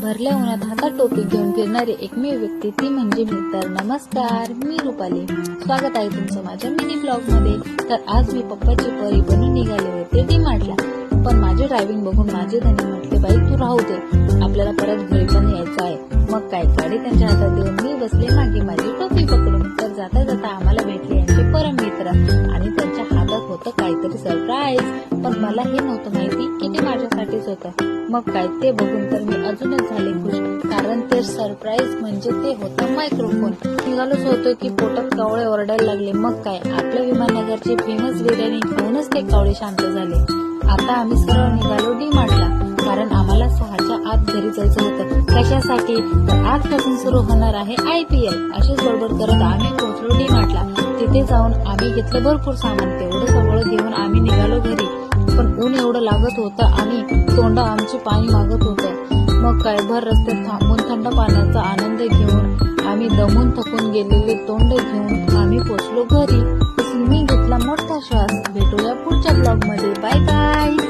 भरल्या उन्हात हातात टोपी घेऊन फिरणारी एकमेव व्यक्ती ती म्हणजे मी. तर नमस्कार, मी रुपाली. स्वागत आहे तुमचं माझ्या मिनी ब्लॉग मध्ये. तर आज मी पप्पाची परी बनून निघाले होते डी-मार्टला. पण माझे ड्रायव्हिंग बघून माझे धनी म्हटले, बाई तू राहू दे, आपल्याला परत घरी पण यायचं आहे. मग काय, गाडी त्यांच्या हातात देऊन मी बसले मागे माझी टोपी पकडून. तर जाता जाता आम्हाला भेटले यांचे परम मित्र आणि त्यांच्या हातात होतं काहीतरी सरप्राईज. पण मला हे नव्हतं माहिती की ते माझ्यासाठीच होतं. मग काय, ते बघून तर मी अजूनच झाले खुश, कारण ते सरप्राईज म्हणजे ते होतं मायक्रोफोन. निघालोच होतो की पोटात कावळे ओरडायला लागले. मग काय, आपल्या विमाननगरची फेमस बिर्याणी घेऊनच ते कावळे शांत झाले. आता आम्ही सरळ निघालो डी-मार्टला, कारण आम्हाला 6च्या आत घरी जायचं होतं. कशासाठी, तर आजपासून सुरू होणार आहे IPL. अशीच बडबड करत आम्ही पोहोचलो डी-मार्टला. तिथे जाऊन आम्ही घेतलं भरपूर सामान. तेवढं सगळं घेऊन आम्ही निघालो घरी. पण ऊन एवढं लागत होतं आणि तोंड आमची पाणी मागत होतं. मग काय, भर रस्त्यात थांबून थंड पाण्याचा आनंद घेऊन आम्ही दमून थकून गेलेले तोंड घेऊन आम्ही पोहोचलो घरी. मी घेतला मोठा श्वास. भेटूया पुढच्या ब्लॉग मध्ये. Bye bye.